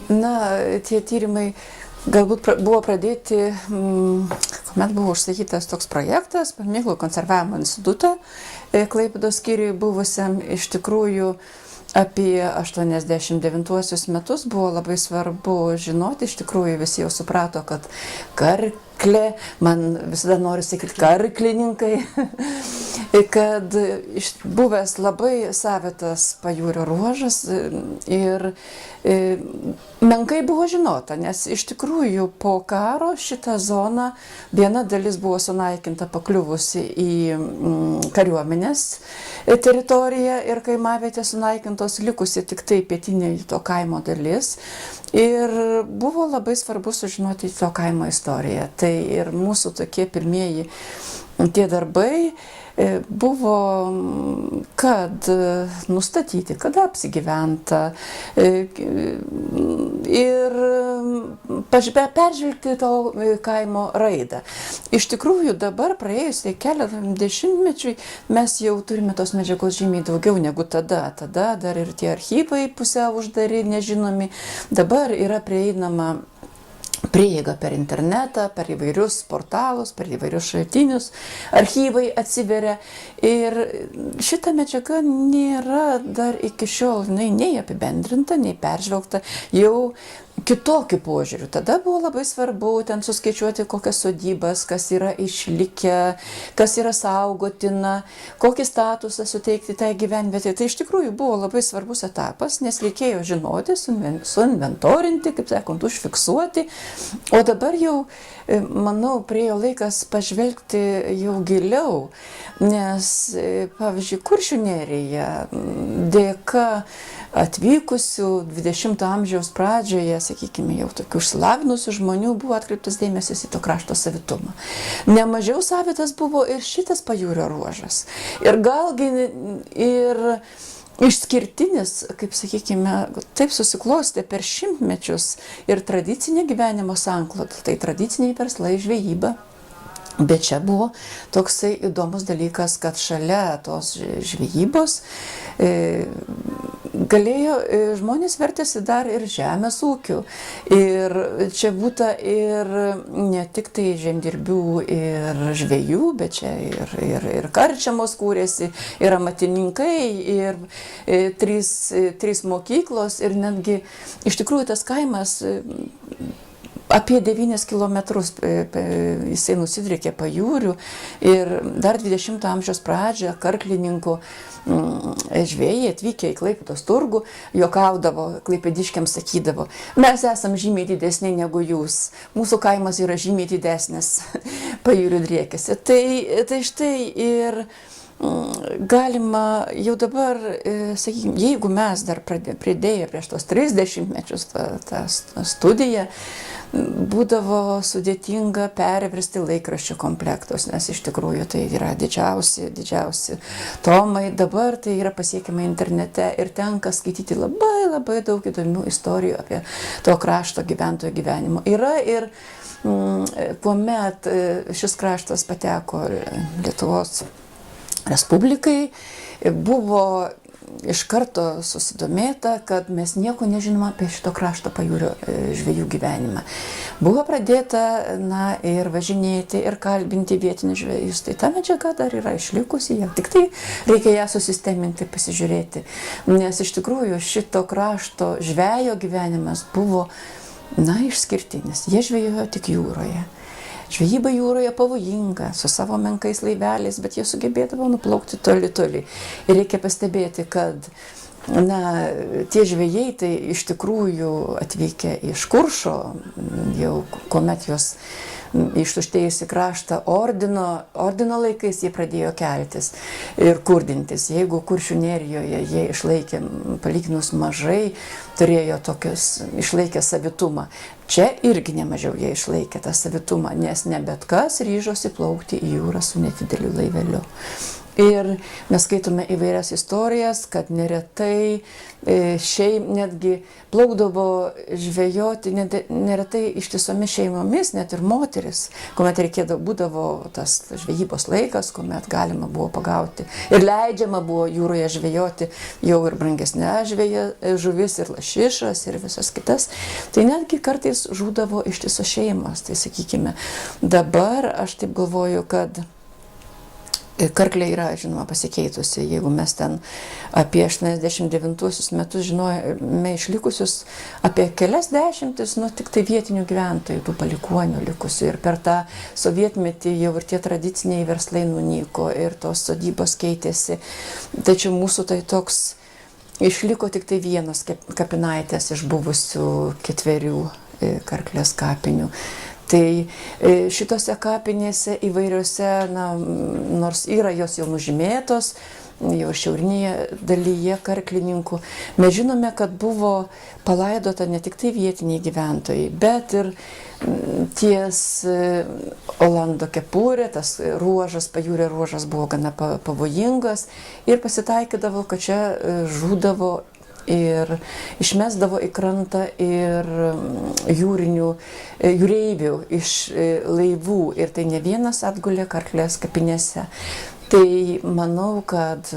Na, tie tyrimai galbūt buvo pradėti, kuomet buvo užsakytas toks projektas Paminklų konservavimo instituto Klaipėdos skyriui buvusiam. Iš tikrųjų, apie 89 metus buvo labai svarbu žinoti, iš tikrųjų visi jau suprato, kad karklė, man visada noriu sakyti karklininkai, kad buvęs labai savitas pajūrio ruožas ir menkai buvo žinota, nes iš tikrųjų po karo šitą zoną viena dalis buvo sunaikinta pakliuvusi į kariuomenės teritoriją ir kaimavietė sunaikintos, likusi tik tai pietinė to kaimo dalis. Ir buvo labai svarbu sužinoti to kaimo istoriją. Tai ir mūsų tokie pirmieji tie darbai buvo, kad nustatyti, kada apsigyventa ir peržvelgti to kaimo raidą. Iš tikrųjų, dabar praėjus keletą dešimtmečių mes jau turime tos medžiagos žymiai daugiau negu tada. Tada dar ir tie archyvai pusiau uždari, nežinomi. Dabar yra prieinama prieiga per internetą, per įvairius portalus, per įvairius šaltinius, archyvai atsiveria ir šita medžiaga nėra dar iki šiol nei apibendrinta, nei peržvelgta, jau kitokių požiūrių. Tada buvo labai svarbu ten suskaičiuoti kokias sodybas, kas yra išlikę, kas yra saugotina, kokį statusą suteikti tai gyvenvietei. Tai iš tikrųjų buvo labai svarbus etapas, nes reikėjo žinoti, suinventorinti, kaip sakant, užfiksuoti. O dabar jau, manau, priėjo laikas pažvelgti jau giliau, nes, pavyzdžiui, Kuršių nerija dėka atvykusių 20 amžiaus pradžioje, sakykime, jau tokių išsilavinusių žmonių buvo atkreiptas dėmesys į to krašto savitumą. Nemažiau savitas buvo ir šitas pajūrio ruožas. Ir galgi ir išskirtinis, kaip sakykime, taip susiklostė per šimtmečius ir tradicinė gyvenimo sankloda, tai tradiciniai verslai, žvejyba. Bet čia buvo toksai įdomus dalykas, kad šalia tos žvejybos galėjo žmonės vertėsi dar ir žemės ūkiu. Ir čia būta ir ne tik tai žemdirbių ir žvejų, bet čia ir karčiamos kūrėsi, ir amatininkai, ir trys mokyklos, ir netgi iš tikrųjų tas kaimas apie 9 kilometrus jisai nusidriekė pajūrių ir dar 20 amžiaus pradžioje karklininkų žvėjai atvykę į Klaipėdos turgų juokaudavo, klaipėdiškiams sakydavo: mes esam žymiai didesni negu jūs, mūsų kaimas yra žymiai didesnis pajūrių driekiasi. Tai štai ir galima jau dabar, sakykime, jeigu mes dar pridėję prieš tos 30 mečius tą studiją, būdavo sudėtinga perversti laikraščių komplektus, nes iš tikrųjų tai yra didžiausi tomai. Dabar tai yra pasiekiama internete ir tenka skaityti labai daug įdomių istorijų apie to krašto gyventojų gyvenimo. Yra ir kuomet šis kraštas pateko Lietuvos Respublikai, buvo iš karto susidomėta, kad mes nieko nežinome apie šito krašto pajūrio žvejų gyvenimą. Buvo pradėta ir važinėti, ir kalbinti vietinius žvejus. Tai ta medžiaga dar yra išlikusi, tik tai reikia ją susisteminti, pasižiūrėti. Nes iš tikrųjų šito krašto žvejo gyvenimas buvo išskirtinis. Jie žvejojo tik jūroje. Žvejyba jūroje pavojinga, su savo menkais laiveliais, bet jie sugebėdavo nuplaukti toli. Ir reikia pastebėti, kad tie žvejai tai iš tikrųjų atvykę iš Kuršo, jau kuomet jos ištuštėjusi kraštą ordino laikais jie pradėjo keltis ir kurdintis. Jeigu Kuršių nerijoje jie išlaikė palyginus mažai, turėjo išlaikė savitumą. Čia irgi nemažiau jie išlaikė tą savitumą, nes ne bet kas ryžosi plaukti į jūrą su nedideliu laiveliu. Ir mes skaitome įvairias istorijas, kad neretai netgi plaukdavo žvejoti, neretai ištisomis šeimomis, net ir moteris, kuomet būdavo tas žvejybos laikas, kuomet galima buvo pagauti ir leidžiama buvo jūroje žvejoti jau ir brangesnė žuvis, ir lašišas, ir visas kitas. Tai netgi kartais žūdavo ištisos šeimos. Tai sakykime, dabar aš taip galvoju, kad karklė yra, žinoma, pasikeitusi. Jeigu mes ten apie 89 metus žinojame išlikusius apie kelias dešimtis, tik tai vietinių gyventojų, tų palikuonių likusių. Ir per tą sovietmetį jau ir tie tradiciniai verslai nunyko ir tos sodybos keitėsi. Tačiau mūsų tai toks išliko tik tai vienas kapinaitės iš buvusių 4 karklės kapinių. Tai šitose kapinėse įvairiose, nors yra jos jau nužymėtos, jau šiaurinėje dalyje karklininkų, mes žinome, kad buvo palaidota ne tik tai vietiniai gyventojai, bet ir ties Olando kepurė, tas ruožas, pajūrio ruožas buvo gana pavojingas ir pasitaikydavo, kad čia žūdavo ir išmesdavo į krantą ir jūreivių iš laivų. Ir tai ne vienas atgulė karklės kapinėse. Tai manau, kad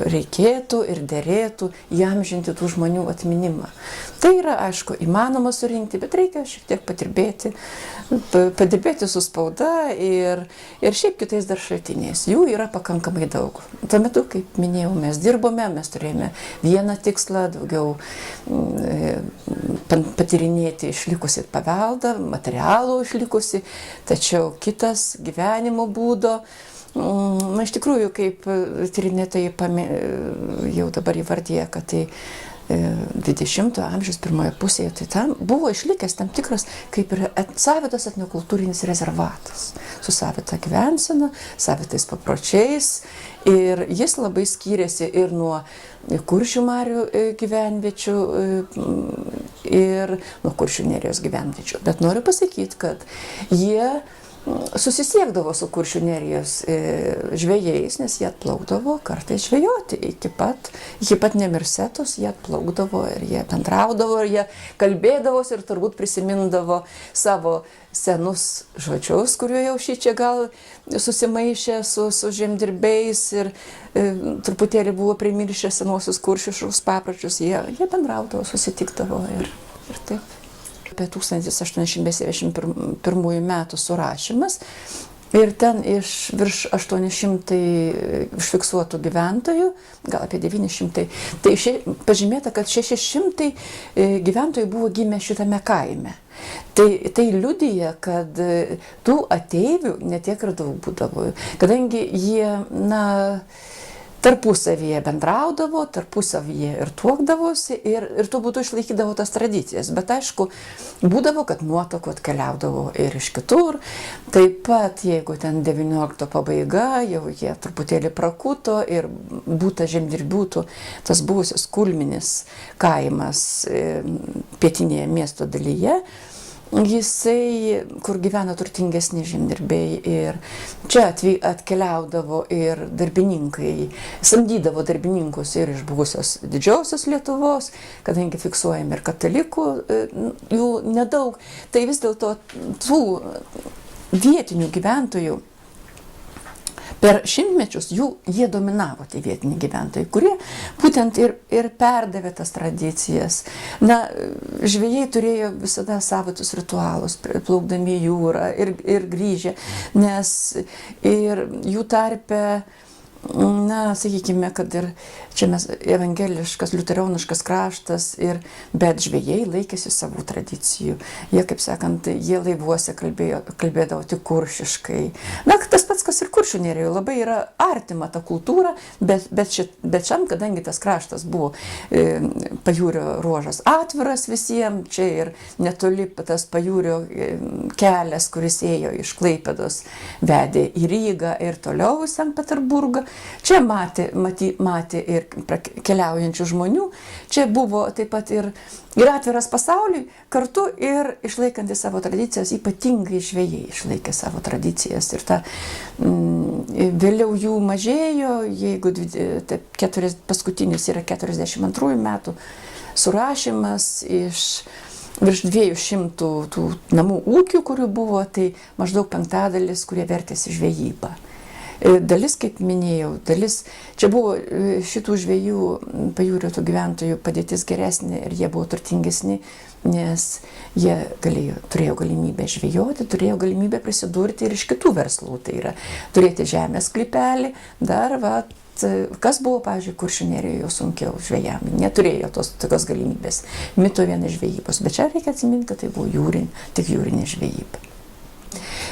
reikėtų ir derėtų įamžinti tų žmonių atminimą. Tai yra, aišku, įmanoma surinkti, bet reikia šiek tiek padirbėti su spauda ir šiaip kitais dar šaltiniais. Jų yra pakankamai daug. Tuo metu, kaip minėjau, mes dirbome, mes turėjome vieną tikslą, daugiau patyrinėti išlikusi paveldą, materialų išlikusi, tačiau kitas gyvenimo būdo. Iš tikrųjų, kaip tyrinėtojai jau dabar įvardyja, kad tai 20 amžiaus pirmoje pusėje, tai tam buvo išlikęs tam tikras kaip ir savitas etnokultūrinis rezervatas, su savita gyvensena, savitais papročiais, ir jis labai skyrėsi ir nuo Kuršių marių gyvenviečių ir nuo Kuršių nerijos gyvenviečių. Bet noriu pasakyti, kad jie susisiekdavo su Kuršių nerijos žvejais, nes jie atplaukdavo kartais žvejoti. Iki pat Nemirsetos jie atplaukdavo ir jie bendraudavo, ir jie kalbėdavosi ir turbūt prisimindavo savo senus žodžius, kuriuo jau šičia gal susimaišė su žemdirbiais ir truputėlį buvo primiršę senuosius kuršiškus papročius. Jie bendraudavo, susitikdavo ir taip. Apie 1871 metų surašymas ir ten iš virš 800 užfiksuotų gyventojų, gal apie 900, tai pažymėta, kad 600 gyventojų buvo gimę šitame kaime. Tai liudija, kad tų ateivių netiek ir daug būdavo, kadangi jie, tarpusavyje bendraudavo, tarpusavyje ir tuokdavosi ir tuo būdu išlaikydavo tas tradicijas. Bet aišku, būdavo, kad nuotakų atkeliaudavo ir iš kitur. Taip pat, jeigu ten 19 pabaiga, jau jie truputėlį prakuto ir būta žemdirbių, tas buvusios Kulminis kaimas pietinėje miesto dalyje, jisai, kur gyvena turtingesni žemdirbiai, ir čia atkeliaudavo ir darbininkai, samdydavo darbininkus ir iš buvusios didžiosios Lietuvos, kadangi fiksuojami ir katalikų, jų nedaug, tai vis dėlto tų vietinių gyventojų per šimtmečius jie dominavo, tie vietiniai gyventojai, kurie būtent ir perdavė tas tradicijas. Žvejai turėjo visada savitus ritualus, plaukdami į jūrą ir grįžę, nes ir jų tarpe, sakykime, kad ir čia mes evangeliškas, liuteroniškas kraštas, bet žvejai laikėsi savų tradicijų. Jie, kaip sakant, jie laivuose kalbėdavo tik kuršiškai. Tas pats, kas ir Kuršių nerijoje, labai yra artima ta kultūra, bet šiam, kadangi tas kraštas buvo pajūrio ruožas atviras visiems, čia ir netoli tas pajūrio kelias, kuris ėjo iš Klaipėdos, vedė į Rygą ir toliau į Sankt Peterburgą, Čia matė ir keliaujančių žmonių, čia buvo taip pat ir atviras pasauliui, kartu ir išlaikantis savo tradicijas, ypatingai žvejai išlaikė savo tradicijas. Ir vėliau jų mažėjo, jeigu paskutinis yra 42 metų surašymas iš virš 200 tų namų ūkių, kurių buvo, tai maždaug 5/5, kurie vertėsi žvejybą. Dalis, kaip minėjau, čia buvo šitų žvejų pajūrio tų gyventojų padėtis geresnė ir jie buvo turtingesni, nes jie turėjo galimybę žvejoti, turėjo galimybę prisidurti ir iš kitų verslų. Tai yra turėti žemės sklypelį, kas buvo, pavyzdžiui, Kuršių nerijoje sunkiau žvejams, neturėjo tokios galimybės. Mito viena žvejybos, bet čia reikia atsiminti, kad tai buvo tik jūrinė žvejyba.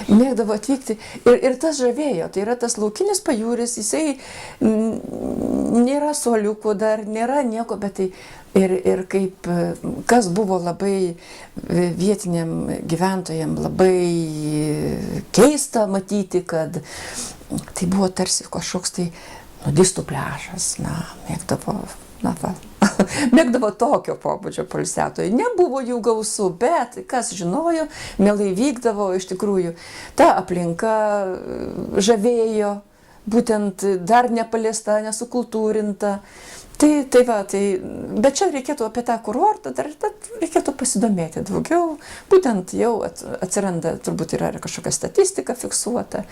Mėgdavo atvykti ir tas žavėjo, tai yra tas laukinis pajūris, jisai nėra suoliukų dar, nėra nieko, bet tai ir kas buvo labai vietiniam gyventojam labai keista matyti, kad tai buvo tarsi kažkoks tai nudistų pliažas, mėgdavo tokio pobūdžio poilsiautojai. Nebuvo jų gausų, bet kas žinojo, mielai vykdavo, iš tikrųjų, ta aplinka žavėjo, būtent dar nepaliesta, nesukultūrinta. Bet čia reikėtų apie tą kurortą, dar reikėtų pasidomėti daugiau, būtent jau atsiranda, turbūt yra kažkokia statistika fiksuota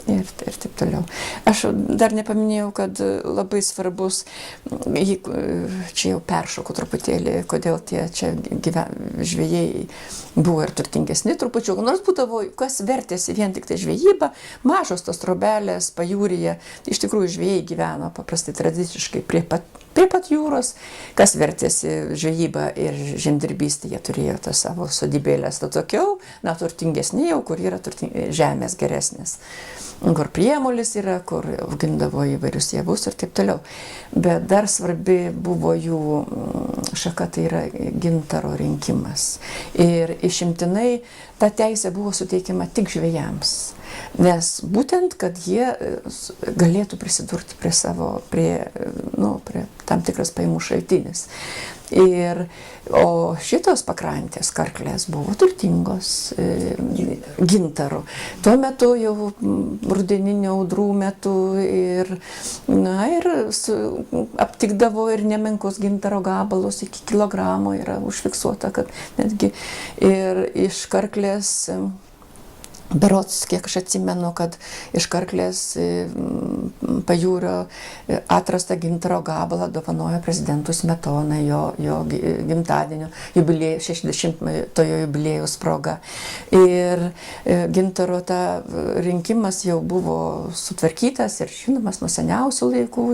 ir taip toliau. Aš dar nepaminėjau, kad labai svarbus, čia jau peršoku truputėlį, kodėl tie čia žvejai buvo ir turtingesni trupučiu, nors būdavo, kas vertėsi vien tik tai žvejyba, mažos tos trobelės pajūryje, iš tikrųjų žvejai gyveno paprastai tradiciškai prie pat jūros, kas vertėsi žvejyba ir žemdirbystė, jie turėjo tas savo sodybėlės atokiau, turtingesni jau, kur yra žemės geresnės, kur priemolis yra, kur augindavo įvairius javus ir taip toliau. Bet dar svarbi buvo jų šaka, tai yra gintaro rinkimas. Ir išimtinai ta teisė buvo suteikiama tik žvejams. Nes būtent, kad jie galėtų prisidurti prie tam tikras pajamų šaltinis. O šitos pakrantės karklės buvo turtingos gintaru. Tuo metu jau rudeninių audrų metu ir aptikdavo ir nemenkus gintaro gabalus iki kilogramo yra užfiksuota, kad netgi ir iš karklės berods, kiek aš atsimenu, kad iš karklės pajūrio atrastą gintaro gabalą dovanojo prezidentui Smetonai jo gimtadienio 60-ojo jubiliejaus proga. Ir gintaro rinkimas jau buvo sutvarkytas ir žinomas nuo seniausių laikų.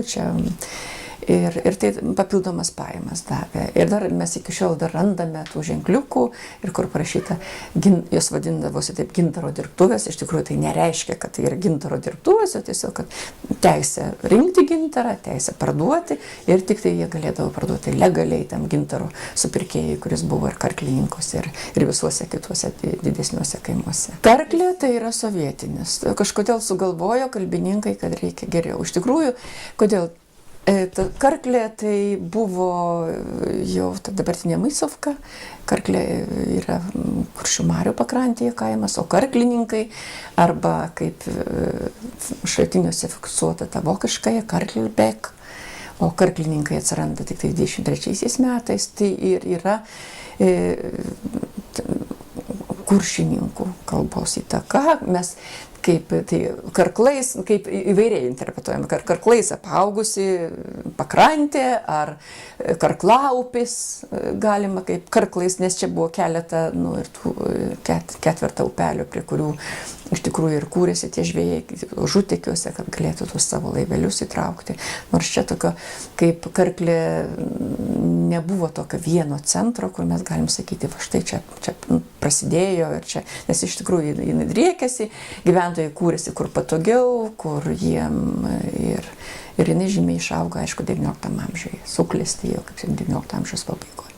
Ir tai papildomas pajamas davė. Ir dar mes iki šiol dar randame tų ženkliukų, ir kur parašyta, jos vadindavosi taip gintaro dirbtuvės, iš tikrųjų tai nereiškia, kad tai yra gintaro dirbtuvės, o tiesiog, kad teisė rinkti gintarą, teisė parduoti, ir tik tai jie galėdavo parduoti legaliai tam gintaro supirkėjai, kuris buvo ir karklininkose, ir visuose kituose didesniuose kaimuose. Karklė tai yra sovietinis. Kažkodėl sugalvojo kalbininkai, kad reikia geriau. Iš tikrųjų, kodėl? Karklė tai buvo jau dabartinė Maisovka, Karklė yra Kuršių marių pakrantėje kaimas, o karklininkai, arba kaip šaltiniuose fiksuota ta vokiškaja Karklbek, o karklininkai atsiranda tik tai 23 metais, tai ir yra kuršininkų kalbos įtaka. Mes kaip karklais, kaip įvairiai interpretuojame, karklais apaugusi pakrantė ar karklaupis galima kaip karklais, nes čia buvo keletą, ir tų ketvertą upelių, prie kurių iš tikrųjų ir kūrėsi tie žvejai žutekiuose, kad galėtų tuos savo laivelius įtraukti. Nors čia tokio, kaip karklė nebuvo tokio vieno centro, kur mes galim sakyti, va štai čia prasidėjo ir čia, nes iš tikrųjų jinai driekėsi, gyventojai kūrėsi kur patogiau, kur jiem ir jinai žymiai išaugo, aišku, XIX amžiuje, suklestėjo kaip 19 amžiaus pabaigoje.